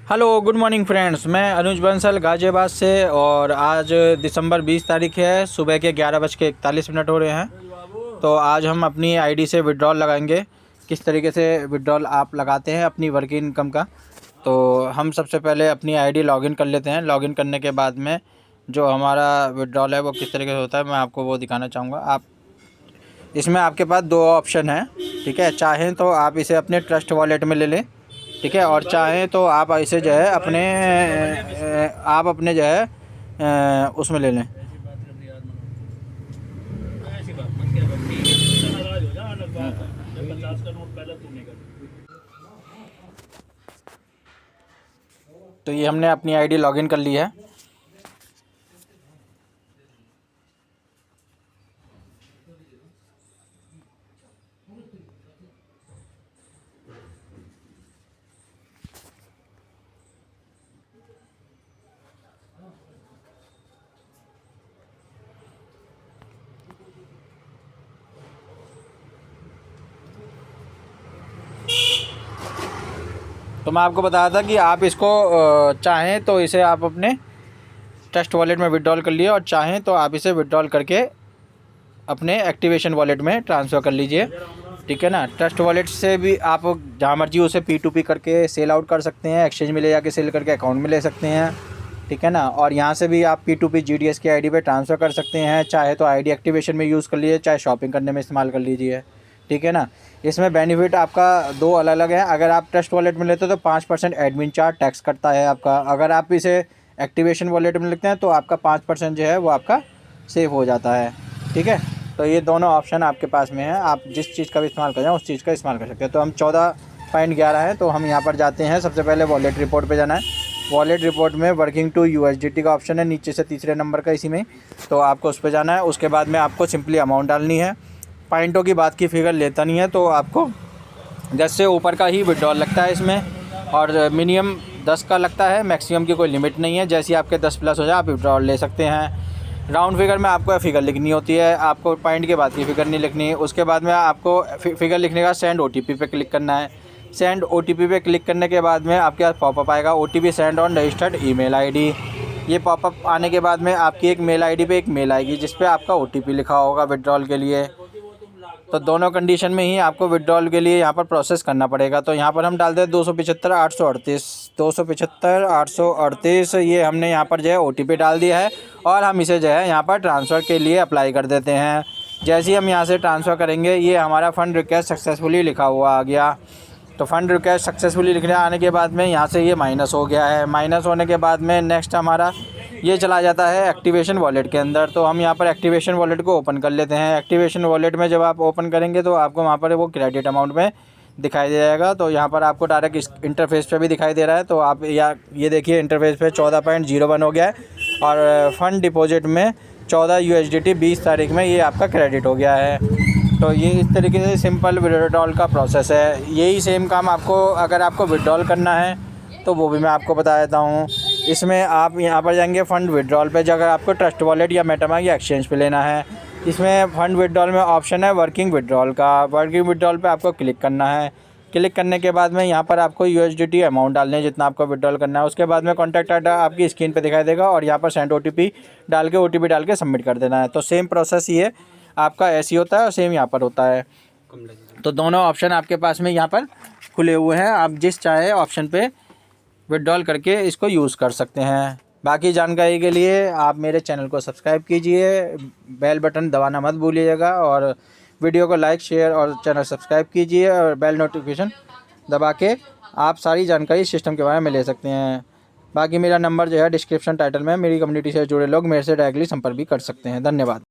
Hello good morning friends, मैं अनुज बंसल गाज़ियाबाद से। और आज दिसंबर 20 तारीख है, सुबह के 11:41 हो रहे हैं। तो आज हम अपनी आईडी से विड्रॉल लगाएंगे। किस तरीके से विड्रॉल आप लगाते हैं अपनी वर्किंग इनकम का, तो हम सबसे पहले अपनी आईडी लॉगिन कर लेते हैं। लॉगिन करने के बाद में जो हमारा विड्रॉल है वो किस तरीके से होता है मैं आपको वो दिखाना चाहूँगा। आप इसमें आपके पास दो ऑप्शन हैं, ठीक है। चाहें तो आप इसे अपने ट्रस्ट वॉलेट में ले लें, ठीक है। और चाहें तो आप इसे जो है अपने जो है उसमें ले लें। तो ये हमने अपनी आईडी लॉगिन कर ली है। तो मैं आपको बताया था कि आप इसको चाहें तो इसे आप अपने ट्रस्ट वॉलेट में विड्रॉल कर लिए, और चाहें तो आप इसे विड्रॉल करके अपने एक्टिवेशन वॉलेट में ट्रांसफ़र कर लीजिए, ठीक है ना। ट्रस्ट वॉलेट से भी आप जहाँ मर्जी उसे P2P करके सेल आउट कर सकते हैं, एक्सचेंज में ले जाके सेल करके अकाउंट में ले सकते हैं, ठीक है ना। और यहाँ से भी आप P2P GDS की आईडी पे ट्रांसफ़र कर सकते हैं। चाहे तो आईडी एक्टिवेशन में यूज़ कर लीजिए, चाहे शॉपिंग करने में इस्तेमाल कर लीजिए, ठीक है ना। इसमें बेनिफिट आपका दो अलग अलग है। अगर आप ट्रस्ट वॉलेट में लेते हो तो 5% एडमिन चार्ज टैक्स कटता है आपका। अगर आप इसे एक्टिवेशन वॉलेट में लेते हैं तो आपका 5% जो है वो आपका सेव हो जाता है, ठीक है। तो ये दोनों ऑप्शन आपके पास में है, आप जिस चीज़ का भी इस्तेमाल करें उस चीज़ का इस्तेमाल कर सकते हैं। तो हम 14.11 है, तो हम यहाँ पर जाते हैं। सबसे पहले वॉलेट रिपोर्ट पे जाना है। वॉलेट रिपोर्ट में वर्किंग टू USDT का ऑप्शन है नीचे से तीसरे नंबर का इसी में, तो आपको उस पर जाना है। उसके बाद में आपको सिंपली अमाउंट डालनी है। पॉइंटों की बात की फिगर लेता नहीं है, तो आपको 10 से ऊपर का ही विड्रॉल लगता है इसमें, और मिनिमम 10 का लगता है, मैक्सिमम की कोई लिमिट नहीं है। जैसे आपके 10 प्लस हो जाए आप विड्रॉल ले सकते हैं। राउंड फिगर में आपको फिगर लिखनी होती है, आपको पॉइंट के बाद की फिगर नहीं लिखनी। उसके बाद में आपको फिगर लिखने का सेंड OTP पे क्लिक करना है। सेंड OTP पे क्लिक करने के बाद में आपके पास पॉपअप आएगा, OTP send on registered email ID. ये पॉपअप आने के बाद में आपकी एक मेल आईडी पे एक मेल आएगी जिस पे आपका OTP लिखा होगा विड्रॉल के लिए। तो दोनों कंडीशन में ही आपको विड्रॉल के लिए यहाँ पर प्रोसेस करना पड़ेगा। तो यहाँ पर हम डालते हैं 275-838 ये हमने यहाँ पर जो है OTP डाल दिया है, और हम इसे जो है यहाँ पर ट्रांसफ़र के लिए अप्लाई कर देते हैं। जैसे ही हम यहाँ से ट्रांसफ़र करेंगे ये हमारा फ़ंड रिक्वेस्ट सक्सेसफुली लिखा हुआ आ गया। तो फ़ंड रिक्वेस्ट सक्सेसफुली लिखने आने के बाद में यहाँ से ये माइनस हो गया है। माइनस होने के बाद में नेक्स्ट हमारा ये चला जाता है एक्टिवेशन वॉलेट के अंदर। तो हम यहाँ पर एक्टिवेशन वॉलेट को ओपन कर लेते हैं। एक्टिवेशन वॉलेट में जब आप ओपन करेंगे तो आपको वहाँ पर वो क्रेडिट अमाउंट में दिखाई दे जाएगा। तो यहाँ पर आपको डायरेक्ट इस इंटरफेस पे भी दिखाई दे रहा है। तो आप ये देखिए इंटरफेस पे 14.01 हो गया है, और फ़ंड डिपॉजिट में 14 USDT 20 तारीख में ये आपका क्रेडिट हो गया है। तो ये इस तरीके से सिंपल विड्रॉल का प्रोसेस है। यही सेम काम आपको अगर आपको विड्रॉल करना है तो वो भी मैं आपको बता देता हूँ। इसमें आप यहाँ पर जाएंगे फ़ंड विड्रॉल पे, अगर आपको ट्रस्ट वॉलेट या मेटामास्क या एक्सचेंज पे लेना है। इसमें फ़ंड विड्रॉल में ऑप्शन है वर्किंग विड्रॉल का। वर्किंग विड्रॉल पे आपको क्लिक करना है। क्लिक करने के बाद में यहाँ पर आपको USDT अमाउंट डालने है जितना आपको विड्रॉल करना है। उसके बाद में कॉन्टैक्ट डाटा आपकी स्क्रीन पे दिखाई देगा, और यहाँ पर सेंड OTP डाल के सबमिट कर देना है। तो सेम प्रोसेस ये आपका ऐसे ही होता है और सेम यहाँ पर होता है। तो दोनों ऑप्शन आपके पास में यहाँ पर खुले हुए हैं, आप जिस चाहे ऑप्शन पे विड्रॉल करके इसको यूज़ कर सकते हैं। बाकी जानकारी के लिए आप मेरे चैनल को सब्सक्राइब कीजिए, बेल बटन दबाना मत भूलिएगा, और वीडियो को लाइक शेयर और चैनल सब्सक्राइब कीजिए, और बेल नोटिफिकेशन दबा के आप सारी जानकारी सिस्टम के बारे में ले सकते हैं। बाकी मेरा नंबर जो है डिस्क्रिप्शन टाइटल में, मेरी कम्युनिटी से जुड़े लोग मेरे से डायरेक्टली संपर्क भी कर सकते हैं। धन्यवाद।